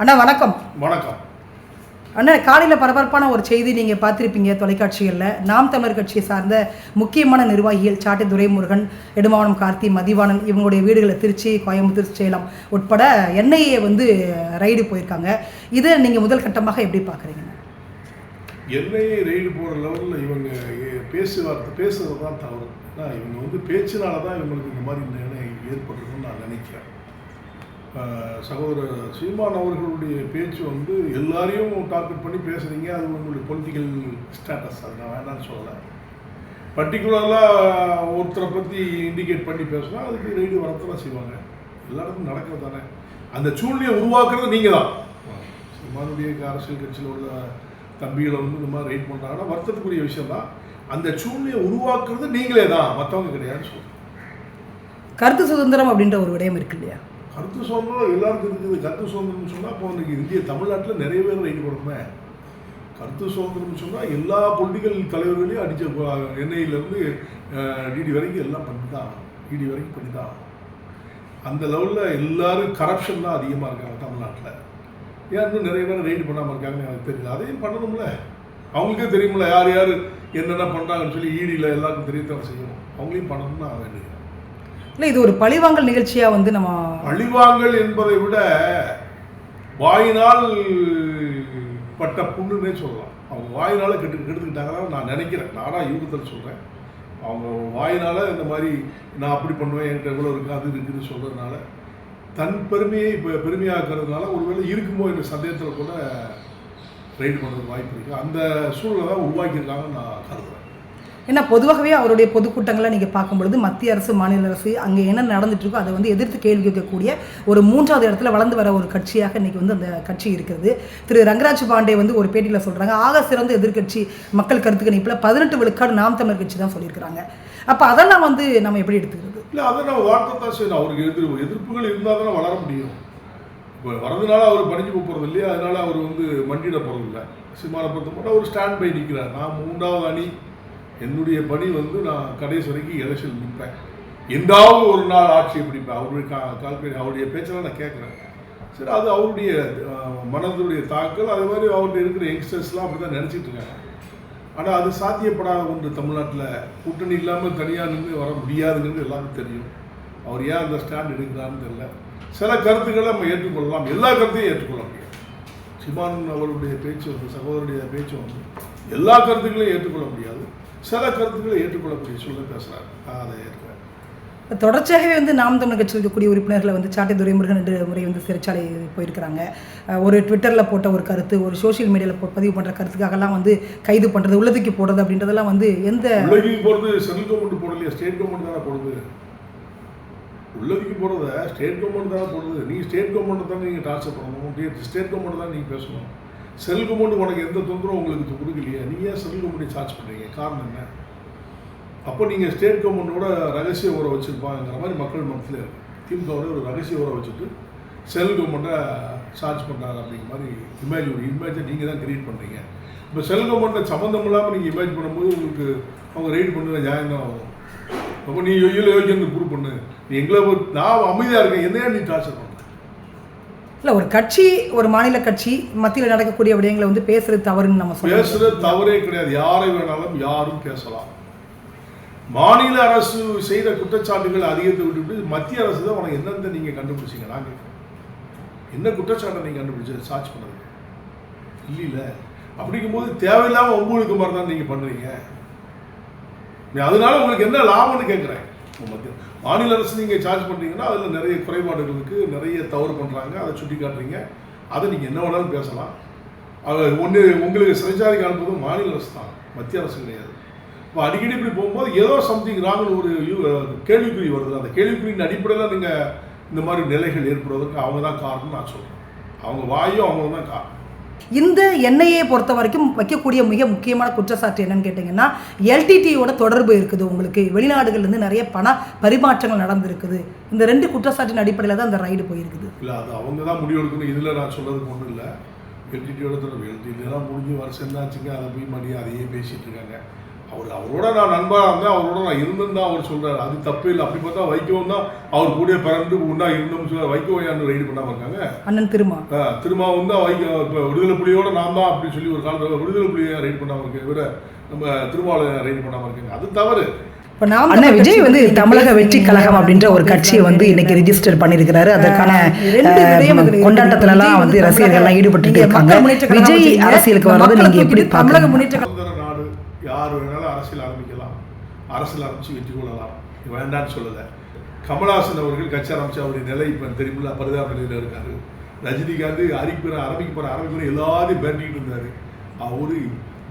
அண்ணா வணக்கம். வணக்கம் அண்ணா, காலையில் பரபரப்பான ஒரு செய்தி நீங்கள் பார்த்துருப்பீங்க தொலைக்காட்சிகளில். நாம் தமிழர் கட்சியை சார்ந்த முக்கியமான நிர்வாகிகள் சாட்டை துரைமுருகன், நெடுமாவனம் கார்த்தி, மதிவாணன் இவங்களுடைய வீடுகளை திருச்சி, கோயம்புத்தூர், சேலம் உட்பட என்ஐஏ ரைடு போயிருக்காங்க. இதை நீங்கள் முதல் கட்டமாக எப்படி பார்க்குறீங்க? என்ஐஏ ரைடு போகிற லெவலில் இவங்க பேசுறது தான் தவறு. இவங்க பேச்சினால தான் இவங்களுக்கு இந்த மாதிரி நிர்ணயம் ஏற்பட்டிருக்குன்னு நான் நினைக்கிறேன். சகோதரர் சீமான் அவர்களுடைய பேச்சு எல்லாரையும் டார்கெட் பண்ணி பேசுகிறீங்க. அது உங்களுடைய பொலிட்டிக்கல் ஸ்டேட்டஸ், அது நான் வேண்டாம்னு சொல்லலை. பர்டிகுலராக ஒருத்தரை பற்றி இண்டிகேட் பண்ணி பேசினா அதுக்கு ரைடு வரத்தான் செய்வாங்க. எல்லா இடத்தும் நடக்கிறது தானே. அந்த சூழ்நிலையை உருவாக்குறது நீங்கள் தான். சீமானுடைய அரசியல் கட்சியில் உள்ள தம்பிகளை இந்த மாதிரி ரைட் பண்ணுறாங்கன்னா வருத்தத்துக்குரிய விஷயம் தான். அந்த சூழ்நிலையை உருவாக்குறது நீங்களே தான், மற்றவங்க கிடையாதுன்னு சொல்கிறேன். கருத்து சுதந்திரம் அப்படின்ற ஒரு விடயம் இருக்கு இல்லையா? கருத்து சுதந்திரம் எல்லாருக்கும் இருக்குது. கருத்து சுதந்திரம்னு சொன்னால் இப்போ இந்திய தமிழ்நாட்டில் நிறைய பேர் ரைடு போடுறோமே. கருத்து சுதந்திரம்னு சொன்னால் எல்லா பொலிட்டிக்கல் தலைவர்களையும் அடித்த என்ஐயிலேருந்து டிடி வரைக்கும் எல்லாம் பண்ணி தான், இடி வரைக்கும் பண்ணி தான். அந்த லெவலில் எல்லோரும் கரப்ஷன் தான் அதிகமாக இருக்காங்க தமிழ்நாட்டில். ஏன் இன்னும் நிறைய பேர் ரைடு பண்ணாமல் இருக்காங்க எனக்கு தெரியல. அதையும் பண்ணணும்ல, அவங்களுக்கே தெரியுமில்ல யார் யார் என்னென்ன பண்ணுறாங்கன்னு சொல்லி ஈடியில் எல்லாருக்கும் தெரியத்தான் செய்யணும். அவங்களையும் பண்ணணும்னு நான் வேண்டியது இல்லை. இது ஒரு பழிவாங்கல் நிகழ்ச்சியாக நம்ம பழிவாங்கல் என்பதை விட வாயினால் பட்ட புண்ணுன்னே சொல்லலாம். அவங்க வாயினால் கெடுத்துக்கிட்டாங்கன்னு நான் நினைக்கிறேன். நானாக யூகத்தில் சொல்கிறேன். அவங்க வாயினால் இந்த மாதிரி நான் அப்படி பண்ணுவேன், என்கிட்ட எவ்வளோ இருக்குது அது இருக்குதுன்னு சொல்கிறதுனால, தன் பெருமையை இப்போ பெருமையாக்குறதுனால ஒருவேளை இருக்குமோ என்ற சந்தேகத்தில் கூட ரைடு பண்ணுறதுக்கு வாய்ப்பு இருக்குது. அந்த சூழலை தான் உருவாக்கியிருக்காங்கன்னு நான் கருதுகிறேன். ஏன்னா பொதுவாகவே அவருடைய பொதுக்கூட்டங்களை நீங்கள் பார்க்கும்பொழுது மத்திய அரசு, மாநில அரசு அங்கே என்ன நடந்துட்டு இருக்கோ அதை எதிர்த்து கேள்வி கேட்கக்கூடிய ஒரு 3வது இடத்துல வளர்ந்து வர ஒரு கட்சியாக இன்றைக்கி அந்த கட்சி இருக்கிறது. திரு ரங்கராஜ் பாண்டே ஒரு பேட்டியில் சொல்கிறாங்க, ஆக சிறந்த எதிர்கட்சி மக்கள் கருத்து கணிப்பில் 18 விழுக்காடு நாம் தமிழர் கட்சி தான் சொல்லியிருக்கிறாங்க. அப்போ அதெல்லாம் நம்ம எப்படி எடுத்துக்கிறது? இல்லை, அதை நான் வார்த்தை தான் செய்யணும். அவருக்கு எதிர்ப்புகள் இருந்தால் தானே வளர முடியும். இப்போ வரதுனால அவர் படிஞ்சு போகிறது இல்லையா, அதனால அவர் மண்டியிட போகிறது இல்லை. சீமானை பொறுத்த மட்டும் அவர் ஸ்டாண்ட் பை நிற்கிறார். நான் 3வது அணி, என்னுடைய பணி நான் கடைசி வரைக்கும் எலெக்ஷன் நிற்பேன், எந்தாவது ஒரு நாள் ஆட்சியை பிடிப்பேன். அவருடைய பேச்செல்லாம் நான் கேட்குறேன். சரி, அது அவருடைய மனதுடைய தாக்கல். அதே மாதிரி அவர்கிட்ட இருக்கிற யங்ஸ்டர்ஸ்லாம் அப்படி தான் நினச்சிட்டு இருக்காங்க. ஆனால் அது சாத்தியப்படாத ஒன்று. தமிழ்நாட்டில் கூட்டணி இல்லாமல் தனியாக நின்று வர முடியாதுங்கிறது எல்லாருக்கும் தெரியும். அவர் ஏன் அந்த ஸ்டாண்ட் எடுக்கிறான்னு தெரியல. சில கருத்துக்களை நம்ம ஏற்றுக்கொள்ளலாம், எல்லா கருத்தையும் ஏற்றுக்கொள்ள முடியாது. சீமான் அவருடைய பேச்சு சகோதரருடைய பேச்சு எல்லா கருத்துக்களையும் ஏற்றுக்கொள்ள முடியாது. சில கருத்துக்களை ஏற்றுக்கொள்ளக்கூடிய சூழலை பேசுகிறார். அதை ஏற்கிறேன். தொடர்ச்சியாகவே நாம் தமிழர் கட்சியில் இருக்கக்கூடிய உறுப்பினர்களை சாட்டை துரைமுருகன் 2 முறை சிறைச்சாலை போயிருக்கிறாங்க. ஒரு ட்விட்டரில் போட்ட ஒரு கருத்து, ஒரு சோஷியல் மீடியாவில் பதிவு பண்ணுற கருத்துக்காகலாம் கைது பண்ணுறது, உள்ளதுக்கு போடுறது அப்படின்றதெல்லாம் எந்த உள்ளதுக்கு போடுறது சென்ட்ரல் கவர்மெண்ட் போடலையா, ஸ்டேட் கவர்மெண்ட் தானே போடுது. உள்ளதுக்கு போடுறத ஸ்டேட் கவர்மெண்ட் தானே போடுது. நீங்கள் ஸ்டேட் கவர்மெண்ட் தானே நீங்கள் டார்ச்சர் பண்ணணும். ஸ்டேட் கவர்மெண்ட் தான் நீங்கள் பேசணும். சென்ட்ரல் கவர்மெண்ட் உனக்கு எந்த தொந்தரவும் உங்களுக்கு கொடுக்கலையே, நீங்கள் ஏன் சென்ட்ரல் கவர்மெண்ட்டை சார்ஜ் பண்ணுறீங்க? காரணம் என்ன? அப்போ நீங்கள் ஸ்டேட் கவர்மெண்ட்டோட ரகசிய உரை வச்சுருப்பாங்கிற மாதிரி மக்கள் மனத்தில் இருக்குது. திமுகவோட ஒரு ரகசிய உரை வச்சுட்டு சென்ட்ரல் கவர்மெண்ட்டை சார்ஜ் பண்ணுறாங்க அப்படிங்கிற மாதிரி இமேஜை நீங்கள் தான் கிரியேட் பண்ணுறீங்க. இப்போ சென்ட்ரல் கவர்மெண்ட்டை சம்மந்தம் இல்லாமல் நீங்கள் இமேஜ் பண்ணும்போது உங்களுக்கு அவங்க ரைட் பண்ணுற நியாயம் தான் ஆகும். அப்போ நீ யோகியன்னு ப்ரூவ் பண்ணு, நீ எங்களை நான் அமைதியாக இருக்கேன், என்னையா நீ டார்ச்சர் பண்ண? இல்லை, ஒரு கட்சி, ஒரு மாநில கட்சி மத்தியில் நடக்கக்கூடிய விடயங்களை பேசுறது தவறுன்னு நம்ம சொல்லுவோம். பேசுறது தவறே கிடையாது. யாரை வேணாலும் யாரும் பேசலாம். மாநில அரசு செய்த குற்றச்சாட்டுகள் அதிகத்தை விட்டுவிட்டு மத்திய அரசு தான் உனக்கு என்னென்ன நீங்கள் கண்டுபிடிச்சிங்க? நாங்கள் என்ன குற்றச்சாட்டை நீங்கள் கண்டுபிடிச்சது சார்ஜ் பண்ணுறது இல்லை. அப்படிங்கும்போது தேவையில்லாமல் ஒம்புழுக்கு மாதிரி தான் நீங்கள் பண்ணுறீங்க. அதனால உங்களுக்கு என்ன லாபம்னு கேட்குறேன். மத்திய மாநில அரசு நீங்கள் சார்ஜ் பண்ணுறீங்கன்னா அதில் நிறைய குறைபாடுகள் இருக்குது, நிறைய தவறு பண்ணுறாங்க, அதை சுட்டி காட்டுறீங்க. அதை நீங்கள் என்ன வேணாலும் பேசலாம். உங்களுக்கு சிறைச்சாலைக்கு அனுப்புவதும் மாநில அரசு தான், மத்திய அரசு கிடையாது. இப்போ அடிக்கடி இப்படி போகும்போது ஏதோ சம்திங் ராங்கன்னு ஒரு கேள்விக்குறி வருது. அந்த கேள்விக்குறியின் அடிப்படையில் நீங்கள் இந்த மாதிரி நிலைகள் ஏற்படுவதற்கு அவங்க தான் காரணம்னு நான் சொல்கிறேன். அவங்க வாயும் அவங்க தான் காரணம். இந்த என்ஐஏ பொறுத்த வரைக்கும் வைக்கக்கூடிய மிக முக்கியமான குற்றச்சாட்டு என்னன்னு கேட்டிங்கன்னா, எல்டிடியோட தொடர்பு இருக்குது. உங்களுக்கு வெளிநாடுகள்லேருந்து நிறைய பண பரிமாற்றங்கள் நடந்திருக்குது. இந்த 2 குற்றச்சாட்டின் அடிப்படையில் தான் அந்த ரைடு போயிருக்குது. இல்லை, அது அவங்க தான் முடிவெடுக்கணும். இதில் நான் சொல்கிறதுக்கு ஒன்றும் இல்லை. எல்டிடியோட தொடர்பு, எல்டிடிலாம் முடிஞ்சு வருஷம் என்னாச்சுங்க, அதை போய் மறுபடியும் அதையே பேசிகிட்டு இருக்காங்க. அவரோட நான் நண்பராக இருந்தேன், அவரோட நான் இருந்தேன்னு தான் அவர் சொல்கிறார். அது தப்பு இல்லை. அப்படி பார்த்தா வைக்கவும் தான் அவர் கூட பிறந்து ஒன்றா இருந்தோம்னு சொல்ல வைக்கவும் யாரும் ரைடு பண்ணாமல் இருக்காங்க. அண்ணன் திருமாவும் தான் இப்போ விடுதலை புலியோட நான் தான் அப்படின்னு சொல்லி ஒரு காலத்தில் விடுதலை புலியை ரைடு பண்ணாமல் இருக்க விட நம்ம திருமாவளவன் ரைடு பண்ணாமல் இருக்காங்க. அது தவறு. அண்ணன் விஜய் வந்து தமிழக வெற்றி கழகம் அப்படின்ற ஒரு கட்சியை வந்து இன்னைக்கு ரெஜிஸ்டர் பண்ணிருக்கிறாரு. அதற்கான கொண்டாட்டத்துல எல்லாம் வந்து ரசிகர்கள் எல்லாம் ஈடுபட்டு இருக்காங்க. விஜய் அரசியலுக்கு வர்றது நீங்க எப்படி தமிழக முன்னேற்ற நாடு யார் வேணாலும் அரசியல் ஆரம்பிக்கலாம், அரசியல் ஆரம்பிச்சு வெற்றி கொள்ளலாம், வேண்டான்னு சொல்லலை. கமலஹாசன் அவர்கள் கட்சி ஆரம்பிச்சு அவருடைய நிலை இப்போ தெரியுமில்ல, பரிதாப நிலையில் இருக்காரு. ரஜினிகாந்த் ஆரம்பிக்கிற எல்லாரையும் பேண்டிக்கிட்டு இருந்தாரு. அவரு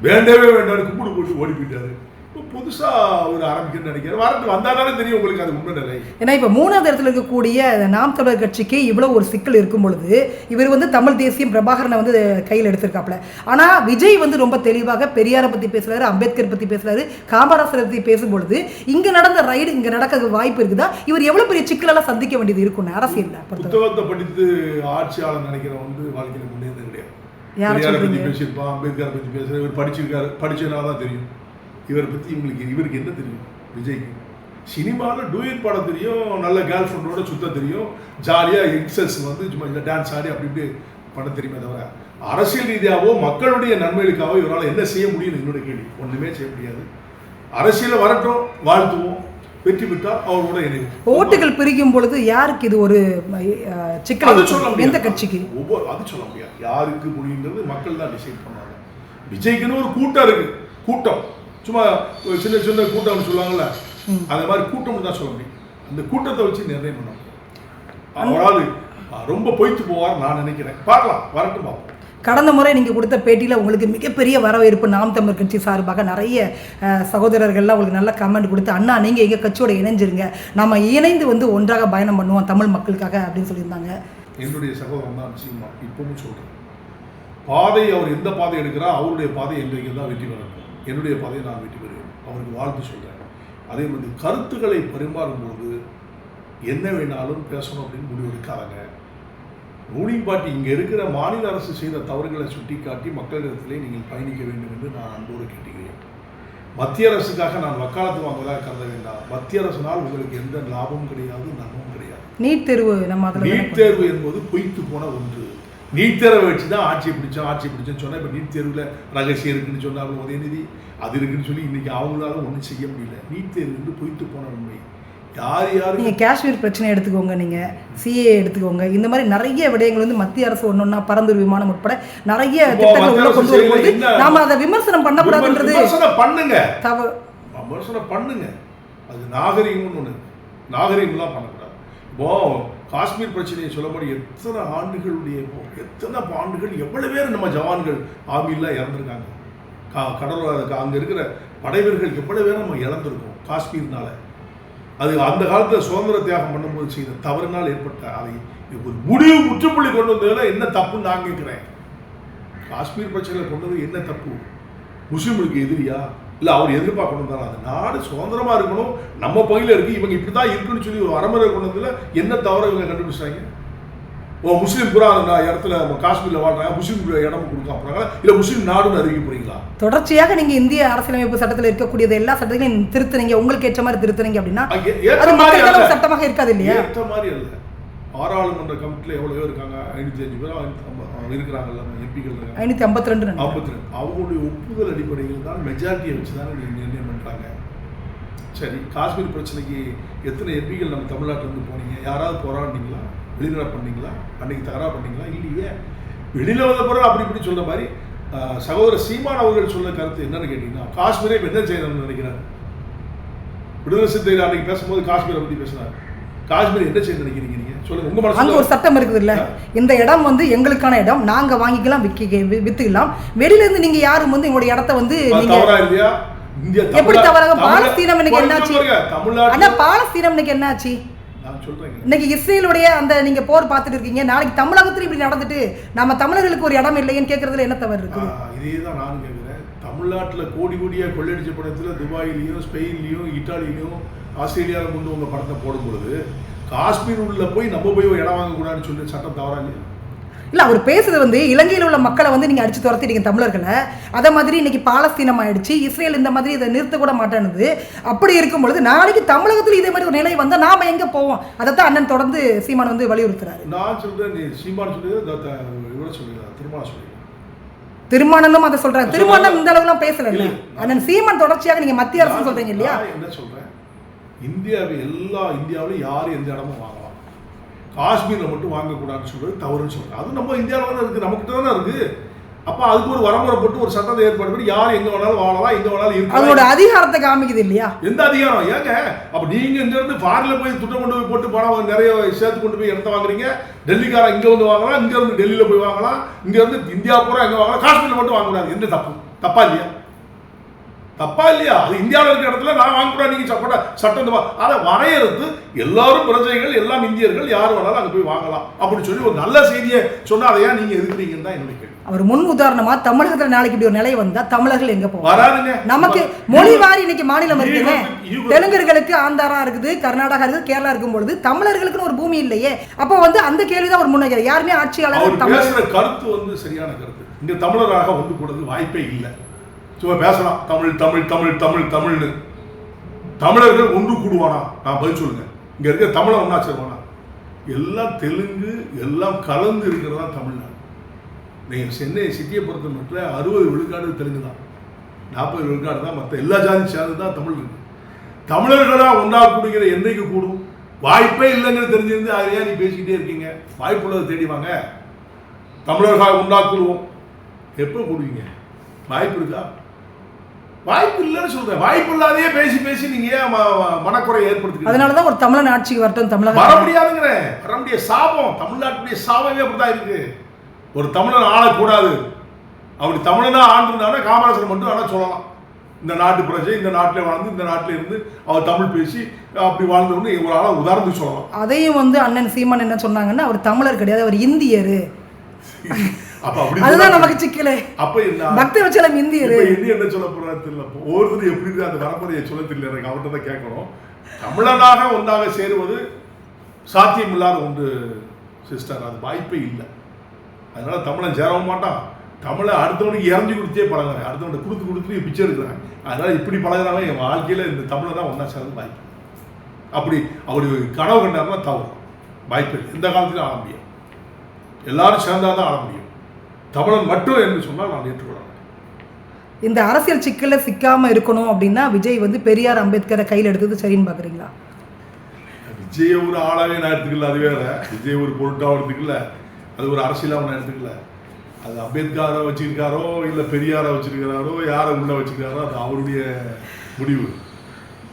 வேண்டவே வேண்டாரு, கும்பிடு போட்டு ஓடி போயிட்டாரு. இப்போ புதுசாக ஒரு ஆரம்பிக்கணும்னு நினைக்கிறேன். வாரத்துக்கு வந்தாலும் தெரியும் உங்களுக்கு அது உண்மை நிலை. ஏன்னா இப்போ 3வது இடத்துல இருக்கக்கூடிய நாம் தமிழர் கட்சிக்கு இவ்வளோ ஒரு சிக்கல் இருக்கும் பொழுது இவர் வந்து தமிழ் தேசியம் பிரபாகரனை வந்து கையில் எடுத்திருக்காப்புல. ஆனால் விஜய் வந்து ரொம்ப தெளிவாக பெரியாரை பற்றி பேசுகிறாரு, அம்பேத்கர் பற்றி பேசுகிறாரு, காமராசரை பற்றி பேசும்பொழுது இங்கே நடந்த ரைடு இங்கே நடக்க வாய்ப்பு இருக்குதா? இவர் எவ்வளோ பெரிய சிக்கலெல்லாம் சந்திக்க வேண்டியது இருக்குன்னு அரசியல் புத்தகத்தை படித்து ஆட்சியாளர் நினைக்கிறவன் வந்து வாழ்க்கையில் முன்னேறது கிடையாது. பெரியாரை பற்றி பேசியிருப்பான், அம்பேத்கரை பற்றி பேசுகிறார், இவர் படிச்சிருக்காரு, படிச்சதுனால தான் தெரியும். இவரை பற்றி இவருக்கு என்ன தெரியும்? விஜய்க்கு சினிமாவில் டூயட் பாட தெரியும், நல்ல கேர்ள் ஃப்ரெண்டோட சுத்த தெரியும், ஜாலியாக எக்ஸஸ் வந்து சும்மா இந்த டான்ஸ் ஆடி அப்படி இப்படி பண்ண தெரியுமே தவிர அரசியல் ரீதியாகவோ மக்களுடைய நன்மைகளுக்காகவோ இவரால் என்ன செய்ய முடியும்? என்னோட கேள்வி. ஒன்றுமே செய்ய முடியாது. அரசியலில் வரட்டும், வாழ்த்துவோம், வெற்றி பெற்றால் அவரோட இணைவு. ஓட்டுகள் பிரிக்கும் பொழுது யாருக்கு இது ஒரு சிக்கல்? எந்த கட்சிக்கு? அது சொல்ல முடியாது. யாருக்கு முடியுங்கிறது மக்கள் தான் டிசைட் பண்ணாங்க. விஜய்க்குன்னு ஒரு கூட்டம் இருக்கு. கூட்டம் சும்மா சின்ன சின்ன கூட்டம்னு சொல்லுவாங்கல்ல, அந்த மாதிரி கூட்டம்னு தான் சொல்ல முடியும். அந்த கூட்டத்தை வச்சு நிர்ணயம் பண்ண முடியும். அவரால் ரொம்ப பொய்த்து போவார் நான் நினைக்கிறேன். பார்க்கலாம், வரட்டும் பார்ப்போம். கடந்த முறை நீங்கள் கொடுத்த பேட்டியில் உங்களுக்கு மிகப்பெரிய வரவேற்பு நாம் தமிழர் கட்சி சார்பாக நிறைய சகோதரர்கள்லாம் உங்களுக்கு நல்ல கமெண்ட் கொடுத்து, அண்ணா நீங்கள் எங்கள் கட்சியோட இணைஞ்சிருங்க, நம்ம இணைந்து வந்து ஒன்றாக பயணம் பண்ணுவோம் தமிழ் மக்களுக்காக அப்படின்னு சொல்லியிருந்தாங்க. என்னுடைய சகோதரன் தான் நிச்சயமா இப்பவும் சொல்கிறேன். பாதை அவர் எந்த பாதை எடுக்கிறார், அவருடைய பாதை என்றைக்கு தான் வெற்றி பெறணும். என்னுடைய பாதையை நான் வெற்றி பெறுவேன். அவருக்கு வாழ்த்து சொல்கிறேன். அதே மாதிரி கருத்துக்களை பரிமாறும்போது என்ன வேணாலும் பேசணும் அப்படின்னு முடிவெடுக்காதங்க. ரூலிங் பார்ட்டி இங்கே இருக்கிற மாநில அரசு செய்த தவறுகளை சுட்டி காட்டி மக்களிடத்திலே நீங்கள் பயணிக்க வேண்டும் என்று நான் அன்போடு கேட்டுக்கிறேன். மத்திய அரசுக்காக நான் வக்காலத்து வாங்குவதாக கருத வேண்டாம். மத்திய அரசினால் உங்களுக்கு எந்த லாபமும் கிடையாது, நன்மையும் கிடையாது. நீட் தேர்வு நீட் தேர்வு என்பது பொய்த்து போன ஒன்று. நீட் தேர்வை வச்சு தான் ஆட்சியை பிடிச்சேன்னு சொன்னால், இப்போ நீட் தேர்வில் ரகசியம் இருக்குன்னு சொன்னாலும் உதயநிதி அது இருக்குன்னு சொல்லி இன்றைக்கி அவங்களால ஒன்றும் செய்ய முடியல. நீட் தேர்வு வந்து பொய்த்து போன உண்மை. யார் நீங்கள் காஷ்மீர் பிரச்சனை எடுத்துக்கோங்க, நீங்கள் சிஏ எடுத்துக்கோங்க, இந்த மாதிரி நிறைய விடயங்கள் வந்து மத்திய அரசு ஒன்றா பரந்தூர் விமானம் உட்பட நிறைய திட்டங்கள் உள்ள கொண்டு வரும்போது நாம அதை விமர்சனம் பண்ணக்கூடாதுன்றது. பண்ணுங்க, விமர்சனம் பண்ணுங்க, அது நாகரிகம்னு ஒன்று. நாகரிகம்லாம் பண்ணக்கூடாது. இப்போ காஷ்மீர் பிரச்சனையை சொல்லப்படி எத்தனை ஆண்டுகள் எவ்வளவு பேர் நம்ம ஜவான்கள் ஆர்மியில் இறந்துருக்காங்க. கடலோர அங்கே இருக்கிற படைவீரர்கள் எவ்வளவு பேர் நம்ம இழந்திருக்கோம் காஷ்மீர்னால. அது அந்த காலத்தில் சுதந்திர தியாகம் பண்ணும்போது செய்த தவறுனால் ஏற்பட்ட அதை ஒரு முடிவு முற்றுப்புள்ளி கொண்டு வந்ததில் என்ன தப்புன்னு நான் கேட்குறேன். காஷ்மீர் பிரச்சனையில் கொண்டது என்ன தப்பு? முஸ்லீம்களுக்கு எதிரியா? இல்லை அவர் எதிர்பார்க்க கொண்டு வந்தாலும் அது நாடு சுதந்திரமாக இருக்கணும், நம்ம பகுதியில் இருக்குது, இவங்க இப்படி தான் இருக்குன்னு சொல்லி ஒரு அறமுறை கொண்டு வந்ததில் என்ன தவறை இவங்க கண்டுபிடிச்சாங்க? முஸ்லீம் புறா இடத்துல காஷ்மீரில் வாழ்றாங்க, முஸ்லீம் இடம் கொடுக்க போறாங்க, இல்லை முஸ்லீம் நாடுன்னு அறிவிக்க போறீங்களா? தொடர்ச்சியாக நீங்க இந்திய அரசியலமைப்பு சட்டத்தில் இருக்கக்கூடியது எல்லா சட்டத்தையும் திருத்தனீங்க, உங்களுக்கு ஏற்ற மாதிரி திருத்தனீங்க அப்படின்னா சட்டமாக இருக்காது இல்லையா? ஏற்ற மாதிரி அல்ல. பாராளுமன்ற கமிட்டியில் எவ்வளோ இருக்காங்க? 505 பேர் இருக்கிறாங்கல்ல, எம்பிக்கள் இருக்காங்க 552. அவங்களுடைய ஒப்புதல் அடிப்படையில் தான் மெஜாரிட்டியை வச்சு தான் நீங்கள் நிர்ணயம் பண்ணுறாங்க. சரி, காஷ்மீர் பிரச்சனைக்கு எத்தனை எம்பிக்கள் நம்ம தமிழ்நாட்டிலேருந்து போனீங்க? யாராவது போராடினீங்களா? வெளிநடை பண்ணீங்களா? அன்னைக்கு தகராறு பண்ணீங்களா? இல்லையே. வெளியில் வந்த பிறகு அப்படி இப்படி சொல்கிற மாதிரி சகோதரர் சீமான் அவர்கள் சொல்ல கருத்து என்னன்னு கேட்டீங்கன்னா, காஷ்மீரை இப்போ என்ன செய்யணும்னு நினைக்கிறார்? விடுதலை சிறுத்தைகள் அன்னைக்கு பேசும்போது காஷ்மீரை பற்றி பேசினார். காஷ்மீர் என்ன செய்ய நினைக்கிறீங்க நீங்க? சொல்லுங்க. உங்க மனசுல அங்க ஒரு சட்டம் இருக்குது இல்ல, இந்த இடம் வந்து எங்களுக்கான இடம், நாங்க வாங்கிக்கலாம், வித்துக்கலாம். வெளியில இருந்து நீங்க யாரும் வந்து எங்களுடைய இடத்த வந்து நீங்க தவறா இல்லையா? இந்தியா எப்படி தவறாக? பாலஸ்தீனம் இன்னைக்கு என்னாச்சு? தமிழ்நாடு அண்ணா, பாலஸ்தீனம் இன்னைக்கு என்னாச்சு? நான் சொல்றேன். இன்னைக்கு இஸ்ரேலுடைய அந்த நீங்க போர் பார்த்துட்டு இருக்கீங்க, நாளைக்கு தமிழகத்துல இப்படி நடந்துட்டு நம்ம தமிழர்களுக்கு ஒரு இடம் இல்லைன்னு கேட்கறதுல என்ன தவறு இருக்கு? இதேதான் நானும் கேட்கிறேன். தமிழ்நாட்டில் கோடி கோடியா கொள்ளடிச்ச படத்துல துபாயிலையும் ஸ்பெயின்லையும் இட்டாலியிலையும் ஆஸ்திரேலியாவில் கொண்டு உங்க படத்தை போடும்பொழுது காஷ்மீர் உள்ள போய் நம்ம போய் இடம் வாங்கக்கூடாதுன்னு சொல்லி சட்டம் தவறா இல்லையா? இல்லை அவர் பேசுறது வந்து இலங்கையில் உள்ள மக்களை வந்து நீங்கள் அடித்து துரத்திட்டீங்க தமிழர்களை, அதை மாதிரி இன்னைக்கு பாலஸ்தீனம் ஆயிடுச்சு, இஸ்ரேல் இந்த மாதிரி இதை நிறுத்த கூட மாட்டேனுது. அப்படி இருக்கும் பொழுது நாளைக்கு தமிழகத்தில் இதே மாதிரி ஒரு நிலை வந்தால் நாம எங்கே போவோம்? அதைத்தான் அண்ணன் தொடர்ந்து சீமான் வந்து வலியுறுத்துறாரு. நான் சொல்றேன், நீ சீமான் சொல்லுங்க, இவ்வளோ சொல்லுங்க, திரும்ப சொல்லுங்க. திருமணம் அதை சொல்றாங்க. திருமணம் இந்த அளவுலாம் பேசல. அண்ணன் சீமான் தொடர்ச்சியாக நீங்க மத்திய அரசு சொல்றீங்க இல்லையா? என்ன சொல்றேன், இந்தியாவிலும் யாரும் எந்த இடமும் வாங்கலாம், காஷ்மீரில் மட்டும் வாங்கக்கூடாதுன்னு சொல்றது தவறுன்னு சொல்றேன். அது நம்ம இந்தியாவில் தானே இருக்கு, நம்மகிட்ட தானே இருக்கு. அப்போ அதுக்கு ஒரு வரமுறை போட்டு ஒரு சட்டத்தை ஏற்பாடு பண்ணி யார் எங்க வேணாலும் வாழலாம், எங்க வேணாலும் இருக்கு. அதோட அதிகாரத்தை காமிக்குது இல்லையா? எந்த அதிகாரம்? ஏங்க அப்ப நீங்க இங்க இருந்து ஃபாரின்ல போய் துட்டம் கொண்டு போய் போட்டு பணம் நிறைய சேர்த்து கொண்டு போய் இடத்த வாங்குறீங்க. டெல்லிக்காரன் இங்க வந்து வாங்கலாம், இங்க இருந்து டெல்லியில போய் வாங்கலாம், இங்க இருந்து இந்தியா பூரா எங்க வாங்கலாம், காஷ்மீர்ல மட்டும் வாங்கக்கூடாது. எந்த தப்பு? தப்பா இல்லையா? தப்பா இல்லையா? அது இந்தியாவில் இருக்கிற இடத்துல நான் வாங்கக்கூடாது நீங்க சட்டம் அதை வரையறுத்து எல்லாரும் பிரஜைகள், எல்லாம் இந்தியர்கள், யார் வேணாலும் அங்கே போய் வாங்கலாம் அப்படின்னு சொல்லி ஒரு நல்ல செய்தியை சொன்னா அதை ஏன் நீங்க எதிர்க்கிறீங்கன்னு தான் என்னுடைய கேள்வி. அவர் முன் உதாரணமா தமிழகத்தில் நாளைக்கு இப்படி ஒரு நிலை வந்தா தமிழர்கள் எங்க போவாங்க? வராதுங்க. நமக்கு மொழி வாரி இன்னைக்கு மாநிலம் இருக்குங்க. தெலுங்கர்களுக்கு ஆந்திரா இருக்குது, கர்நாடகா இருக்குது, கேரளா இருக்கும் பொழுது தமிழர்களுக்குன்னு ஒரு பூமி இல்லையே. அப்போ வந்து அந்த கேள்விதான் ஒரு முன்னேற்றம். யாருமே ஆட்சியாளர் பேசுற கருத்து வந்து சரியான கருத்து. இங்க தமிழராக வந்து கூடது வாய்ப்பே இல்லை. சும்மா பேசலாம் தமிழ் தமிழ் தமிழ் தமிழ் தமிழ்னு. தமிழர்கள் ஒன்று கூடுவானா? நான் பதில் சொல்லுங்க. இங்க இருக்க தமிழர் ஒன்னா சேருவானா? எல்லாம் தெலுங்கு, எல்லாம் கலந்து இருக்கிறதா தமிழ்நாடு. நீங்கள் சென்னை சிட்டியை பொறுத்த மட்டும் 60 விழுக்காடு தெலுங்கு தான், 40 விழுக்காடு தான் மற்ற எல்லா ஜாதி சேர்ந்து தான் தமிழ் இருக்கு. தமிழர்களாக ஒன்றா கூடுகிற என்னைக்கு கூடும்? வாய்ப்பே இல்லைங்கிறது தெரிஞ்சிருந்து அதை ஏன் நீ பேசிக்கிட்டே இருக்கீங்க? வாய்ப்புள்ளதை தேடி வாங்க. தமிழர்களாக ஒன்றா கூடுவோம். எப்போ கூடுவீங்க? வாய்ப்பு இருக்கா? வாய்ப்பு இல்லைன்னு சொல்றேன். வாய்ப்பு இல்லாதையே பேசி பேசி நீங்க ஏன் மனக்குறையை ஏற்படுத்தி? அதனாலதான் ஒரு தமிழன் ஆட்சிக்கு வரட்டும். தமிழகம் வர முடியாதுங்கிறேன். வர முடிய சாபம், தமிழ்நாட்டுடைய சாபமே அப்படிதான் இருக்கு. ஒரு தமிழன் ஆளக்கூடாது. அப்படி தமிழனா ஆண்டுனால காமராஜர் மட்டும் வேணா சொல்லலாம். இந்த நாட்டு பிரஜை, இந்த நாட்டில் வாழ்ந்து, இந்த நாட்டில் இருந்து அவர் தமிழ் பேசி அப்படி வாழ்ந்தவன்னு ஒரு ஆளை உதாரணத்துக்கு சொல்லலாம். அதையும் வந்து அண்ணன் சீமான் என்ன சொன்னாங்கன்னா, அவர் தமிழர் கிடையாது, அவர் இந்தியர். அதுதான் நமக்கு சிக்கலே. அப்ப என்ன பக்தி வச்சாலும் இந்தியர் என்ன சொல்ல போறாரு தெரியல. ஒவ்வொருத்தரும் எப்படி அந்த வரமுறையை சொல்ல தெரியல. எனக்கு அவர்கிட்ட தான் கேட்கணும். தமிழனாக ஒன்றாக சேருவது சாத்தியம் இல்லாத ஒன்று சிஸ்டர். அது வாய்ப்பே இல்லை. அதனால தமிழன் சேரவும் மாட்டான். தமிழை அடுத்தவனுக்கு இறஞ்சி கொடுத்தே பழகிறாங்க, அடுத்தவனுக்கு கொடுத்து பிச்சை எடுக்கிறாங்க. அதனால இப்படி பழகிறாங்க. என் வாழ்க்கையில் இந்த தமிழை தான் ஒன்றா சேர்ந்து வாய்ப்பு. அப்படி கனவு கண்டாருன்னா தவறு. வாய்ப்பு இல்லை. எந்த காலத்திலும் ஆள முடியும். எல்லாரும் சேர்ந்தா தான் ஆள முடியும். தமிழன் மட்டும் என்று சொன்னால் நான் ஏற்றுக்கொள்ள. இந்த அரசியல் சிக்கல சிக்காம இருக்கணும் அப்படின்னா விஜய் வந்து பெரியார் அம்பேத்கரை கையில் எடுத்தது சரின்னு பாக்குறீங்களா? விஜய் ஒரு ஆளாவே நான் எடுத்துக்கல, அது வேற. விஜய் ஒரு பொருட்டாவும் எடுத்துக்கல, அது ஒரு அரசியலாக நான் எடுத்துக்கல. அது அம்பேத்கரை வச்சிருக்காரோ இல்லை பெரியாரை வச்சிருக்கிறாரோ, யாரை உள்ள வச்சிருக்காரோ, அது அவருடைய முடிவு.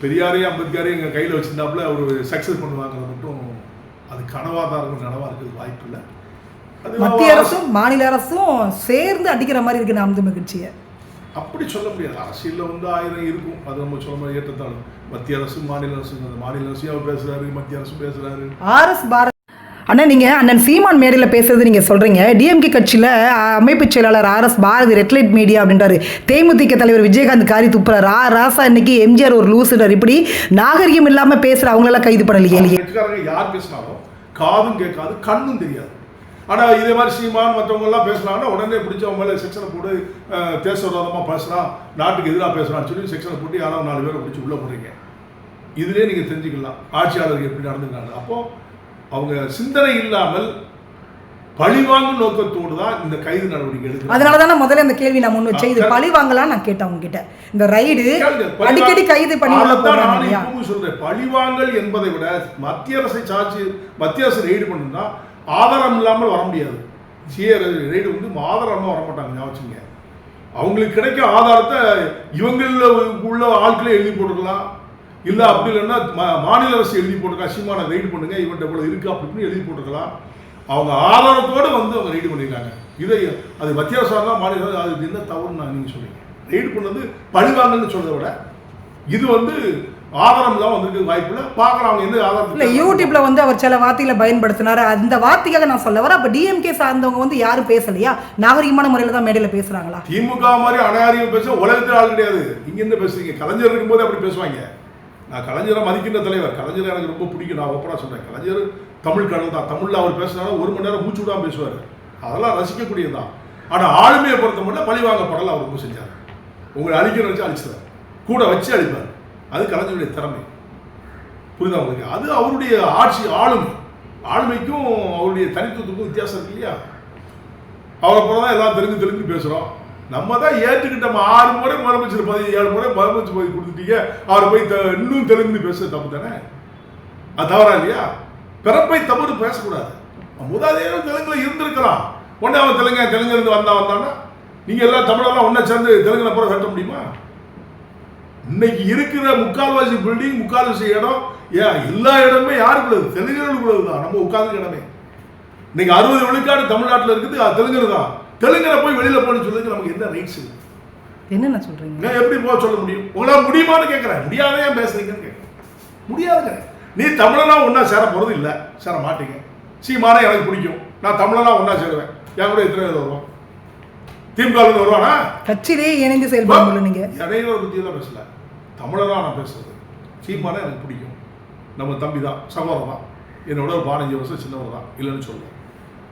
பெரியாரையும் அம்பேத்கரையும் எங்கள் கையில் வச்சிருந்தாப்புல அவர் சக்ஸஸ் பண்ணுவாங்கிறது மட்டும் அது கனவாக தான் இருக்கும். நனவாக இருக்கிறது வாய்ப்பு இல்லை. மத்திய அரசும் மாநில அரசும் சேர்ந்து அடிக்கிற மாதிரி இருக்கு நாம் தமிழ் கட்சியை. அப்படி சொல்ல முடியாது. அரசியலில் வந்து 1000 இருக்கும். அது நம்ம சொல்ல மாதிரி ஏற்றத்தாலும் மத்திய அரசு மாநில அரசு, மாநில அரசையும் அவர் பேசுறாரு, மத்திய அரசும் பேசுறாரு. RS பாரத் அண்ணா, நீங்கள் அண்ணன் சீமான் மேடையில் பேசுறது நீங்கள் சொல்கிறீங்க. டிஎம்கே கட்சியில் அமைப்பு செயலாளர் RS பாரதி ரெட்லைட் மீடியா அப்படின்றாரு. தேமுதிக தலைவர் விஜயகாந்த் காரி துப்புறாரு. ராசா இன்னைக்கு எம்ஜிஆர் ஒரு லூசுறாரு. இப்படி நாகரிகம் இல்லாமல் பேசுகிற அவங்களெல்லாம் கைது பண்ணலையே. யார் பேசினாலும் காதும் கேட்காது, கண்ணும் தெரியாது. ஆனால் இதே மாதிரி சீமான் மற்றவங்கெல்லாம் பேசுனாங்கன்னா உடனே பிடிச்ச அவங்க மேலே செக்ஷனை போட்டு தேசவிரோதமாக பேசுகிறான், நாட்டுக்கு எதிராக பேசுகிறான்னு சொல்லி செக்ஷனை போட்டு யாராவது 4 பேரை பிடிச்சி உள்ளே போடுறீங்க. இதுலேயே நீங்கள் தெரிஞ்சுக்கலாம் ஆட்சியாளர்கள் எப்படி நடந்துக்கிறாங்க. அப்போது அவங்க சிந்தனை இல்லாமல் பழிவாங்கும் நோக்கத்தோடு தான் இந்த கைது நடவடிக்கை எடுக்கிறாங்க. அதனால தான் முதல்ல இந்த கேள்வி நான் முன் வச்சேன். இது பழிவாங்கலாம் நான் கேட்டேன் அவங்க கிட்ட. இந்த ரைடு அடிக்கடி கைது பண்ணி சொல்றேன். பழிவாங்கல் என்பதை விட மத்திய அரசு ரைடு பண்ணுன்னா ஆதாரம் இல்லாமல் வர முடியாது. ரைடு வந்து ஆதாரமாக வர மாட்டாங்க. ஞாபகம், அவங்களுக்கு கிடைக்க ஆதாரத்தை இவங்கள உள்ள ஆட்களே எழுதி போட்டுக்கலாம். இல்லை அப்படி இல்லைன்னா மாநில அரசு எழுதி போட்டுருக்கா, சீமான ரைடு பண்ணுங்க, இவன் எவ்வளோ இருக்குது அப்படின்னு எழுதி போட்டுருக்கலாம். அவங்க ஆதாரத்தோடு வந்து அவங்க ரைடு பண்ணியிருக்காங்க. இதை அது மத்திய அரசாக தான் மாநில அரசு, அது என்ன தவறுன்னு நான் நீங்கள் சொல்லுவீங்க. ரைடு பண்ணது பழிவாங்கன்னு சொல்றதை விட இது வந்து ஆதாரம் தான் வந்திருக்கு. வாய்ப்புல பார்க்கலாம் அவங்க எந்த ஆதாரம் இல்லை. யூடியூப்ல வந்து அவர் சில வார்த்தைகளை பயன்படுத்தினாரு. அந்த வார்த்தைக்காக நான் சொல்ல வரேன். அப்போ டிஎம்கே சார்ந்தவங்க வந்து யாரும் பேசலையா? நாகரிகமான முறையில் தான் மேடையில் பேசுறாங்களா? திமுக மாதிரி அநாகரிகம் பேச உலகத்தில் ஆள் கிடையாது. இங்கேருந்து பேசுறீங்க. கலைஞர் இருக்கும்போது அப்படி பேசுவாங்க. நான் கலைஞரை மதிக்கின்ற தலைவர். கலைஞர் எனக்கு ரொம்ப பிடிக்கும். நான் ஓப்பனாக சொல்கிறேன். கலைஞர் தமிழ் கடல் தான். தமிழில் அவர் பேசினாலும் 1 மணி நேரம் மூச்சு விடாமல் பேசுவார். அதெல்லாம் ரசிக்கக்கூடியதுதான். ஆனால் ஆளுமையை பொறுத்த மட்டும் பழிவாங்கப்படல அவர் ரொம்ப செஞ்சார். உங்களை அழிக்கணும் வச்சு அழிச்சிட்டார், கூட வச்சு அழிப்பார். அது கலைஞருடைய திறமை. புரியுதா உங்களுக்கு? அது அவருடைய ஆட்சி ஆளுமைக்கும் அவருடைய தனித்துவத்துக்கும் வித்தியாசம் இருக்கு இல்லையா? அவரை போல தான் எல்லாம் தெலுங்கு பேசுகிறோம். நம்ம தான் ஏற்றுக்கிட்ட 6 முறை முதலமைச்சர் பதவி 7 முறை முதலமைச்சர் பதவி கொடுத்துட்டீங்க, அவரை போய் இன்னும் தெலுங்குன்னு பேசுறது தப்பு தானே? அது தவறா இல்லையா? பிறப்பை தவறு பேசக்கூடாது. முதலாளியும் தெலுங்குல இருந்திருக்கலாம். உடனே அவன் தெலுங்கு வந்தான்னா நீங்க எல்லாம் தமிழெல்லாம் ஒன்னா சேர்ந்து தெலுங்குல போற கட்ட முடியுமா? இன்னைக்கு இருக்கிற முக்கால்வாசி பில்டிங், முக்கால்வாசி இடம், எல்லா இடமே யாருக்குள்ளது? தெலுங்குகளுக்குள்ளது தான். நம்ம உட்கார்ந்து இடமே இன்னைக்கு 60 விழுக்காடு தமிழ்நாட்டில் இருக்குது, அது தெலுங்கு தான். தெலுங்குல போய் வெளியில போன்னு சொல்றதுக்கு நமக்கு என்ன ரைட்ஸ் இருக்கு? என்ன சொல்றீங்க? எப்படி போக சொல்ல முடியும்? உங்களால் முடியுமான்னு கேட்கிறேன். முடியாதே ஏன் பேசுறீங்கன்னு கேட்கிறேன். முடியாதுங்க. நீ தமிழெல்லாம் ஒன்னா சேர போறது இல்லை, சேர மாட்டீங்க. சீமானே எனக்கு பிடிக்கும், நான் தமிழெல்லாம் ஒன்னா சேருவேன். என் கூட எத்தனை பேர் வருவோம்? திமுக வருவானா? கட்சியிலே இணைந்து செயல்பட நீங்க இடையில பத்தி தான் பேசல, தமிழெல்லாம் நான் பேசுறது. சீமானே எனக்கு பிடிக்கும், நம்ம தம்பி தான், சகோதரன் தான், என்னோட ஒரு 15 வருஷம் சின்னவர் தான், இல்லைன்னு சொல்லுவேன்.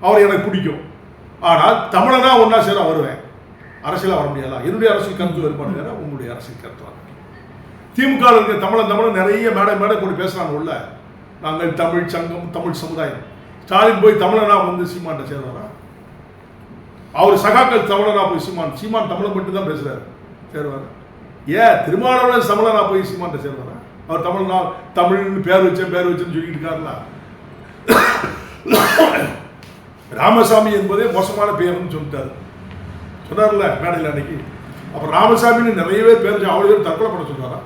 அவர் எனக்கு பிடிக்கும். ஆனால் தமிழனா ஒன்னா சேர வருவேன். அரசியலாக வர முடியாதா? என்னுடைய அரசியல் கருத்து வேறுபாடு வேற, உங்களுடைய அரசியல் கருத்து வர. திமுக இருக்க தமிழன் நிறைய மேடை போட்டு பேசுறாங்க உள்ள. நாங்கள் தமிழ் சங்கம், தமிழ் சமுதாயம். ஸ்டாலின் போய் தமிழனா வந்து சீமான்ட்ட சேருவாரா? அவர் சகாக்கள் தமிழனா போய் சீமான் தமிழை மட்டும் தான் பேசுறாரு, சேருவாரு? திருமாவளவன் தமிழனா போய் சீமான்ட்ட சேருவாரா? அவர் தமிழ்னு பேர் வச்சுன்னு சொல்லிட்டு இருக்காருல. ராமசாமி என்பதே மோசமான பேர்னு சொன்னார்ல மேடையில் அன்னைக்கு. அப்ப ராமசாமின்னு நிறைய பேர் அவ்வளவு பேர் தற்கொலை பண்ண சொன்னாரா?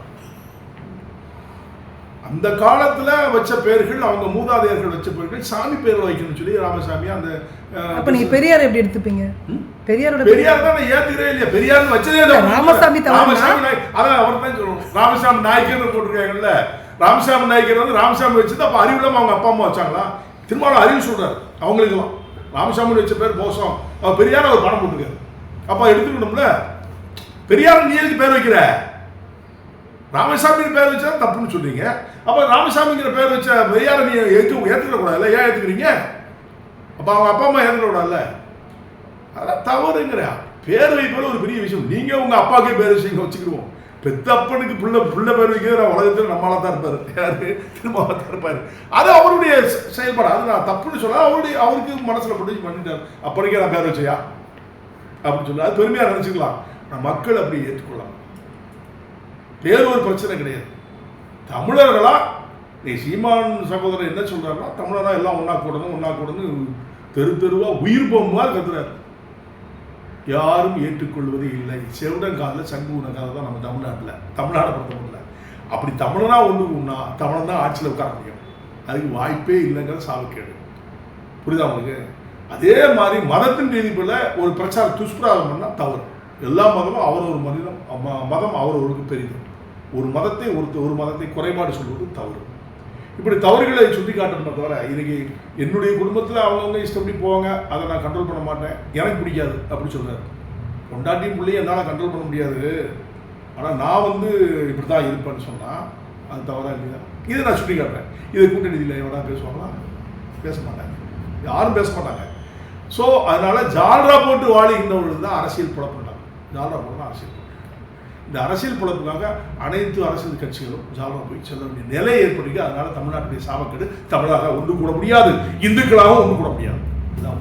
அந்த காலத்துல வச்ச பேர்கள், அவங்க மூதாதையர்கள் வச்ச பேர்கள் சாமி பேர் வைக்கணும்னு சொல்லி ராமசாமி. அந்த அப்ப நீங்க பெரியார் எப்படி எடுத்துப்பீங்க? பெரியார் தான் ஏத்துக்கிறே இல்லையா? பெரியார் வச்சதே ராமசாமி. அதான் அவர் தான் சொல்லணும். ராமசாமி நாயக்கர் போட்டிருக்காங்கல்ல, ராமசாமி நாயக்கர் வந்து ராமசாமி வச்சது. அப்ப அறிவுலாம் அவங்க அப்பா அம்மா வச்சாங்களா? திருமாவளவன் அறிவு சொல்றாரு அவங்களுக்கெல்லாம். ராமசாமி வச்ச பேர் மோசம், அவர் பெரியார் அவர் பணம் போட்டுருக்காரு. அப்ப எடுத்துக்கணும்ல. பெரியார் நீ எதுக்கு பேர் வைக்கிற? ராமசாமி பேர் வச்சா தப்புன்னு சொல்றீங்க. அப்ப ராமசாமிங்கிற பேர் வச்ச பெரியாரை நீ ஏத்துக்க கூடாதுல்ல? ஏன் ஏத்துக்கிறீங்க? அப்ப அவங்க அப்பா அம்மா ஏத்துக்க கூடாதுல்ல? அதான் தவறுங்கிற. பேர் வைப்பது ஒரு பெரிய விஷயம். நீங்க உங்க அப்பாவுக்கே பேர் வச்சுக்கிடுவோம். பெத்தப்பனுக்கு புள்ள பேர் வைக்கிறது உலகத்தில் நம்மளால தான் இருப்பாரு. யாரு? திருமாவளவன் தான் இருப்பாரு. அது அவருடைய செயல்பாடு. அது நான் தப்புன்னு சொல்ல, அவருக்கு மனசுல போட்டு பண்ணிட்டாரு. அப்பனுக்கே நான் பேர் வச்சையா அப்படின்னு சொல்ல, அது பெருமையா நினைச்சுக்கலாம். நான் மக்கள் அப்படி ஏற்றுக்கொள்ளலாம். பேர் ஒரு பிரச்சனை கிடையாது. தமிழர்களா நீ சீமான் சகோதரர் என்ன சொல்றாருன்னா, தமிழனா எல்லாம் ஒன்னா கூடணும் தெருவா உயிர் போகும்போது கத்துறாரு. யாரும் ஏற்றுக்கொள்வது இல்லை. செவிடங்கால சங்கு உணக்காத தான் நம்ம தமிழ்நாடை பொறுத்த முடியல. அப்படி தமிழனா ஒன்றுனா தமிழன் தான் ஆட்சியில் உட்கார முடியும். அதுக்கு வாய்ப்பே இல்லைங்கிற சாவுக்கேடு. புரியுதா உங்களுக்கு? அதே மாதிரி மதத்தின் ரீதியில் ஒரு பிரச்சாரம் துஷ்பிரயோகம் பண்ணால் தவறு. எல்லா மதமும் அவர் மதம் அவரவருக்கு பெரிது. ஒரு மதத்தை குறைபாடு சொல்வது தவறு. இப்படி தவறுகளை சுட்டி காட்டணும் தவிர, இன்னைக்கு என்னுடைய குடும்பத்தில் அவங்கவுங்க இஷ்டப்படி போவாங்க, அதை நான் கண்ட்ரோல் பண்ண மாட்டேன், எனக்கு பிடிக்காது அப்படி சொல்றாரு. கொண்டாட்டியும் பிள்ளையும் என்னால் கண்ட்ரோல் பண்ண முடியாது, ஆனால் நான் இப்படி தான் இருப்பேன்னு சொன்னால் அது தவறா இல்லையா? இதை நான் சுட்டி காட்டுறேன். இதை கூட்டணியில் எவ்வளோ பேசுவாங்களா? பேச மாட்டாங்க, யாரும் பேச மாட்டாங்க. ஸோ அதனால ஜால்ரா போட்டு வாழுகின்றவர்கள் தான் அரசியல் புலப்பட்டாங்க. ஜால்ரா போட்டு தான் அரசியல். இந்த அரசியல் புலப்புக்காக அனைத்து அரசியல் கட்சிகளும் ஜால்ரா போய் செல்ல வேண்டிய நிலை ஏற்படுகிறது. அதனால தமிழ்நாட்டுடைய சாபக்கேடு. தமிழாக ஒன்று கூட முடியாது, இந்துக்களாக ஒன்று கூட முடியாது. இதுதான்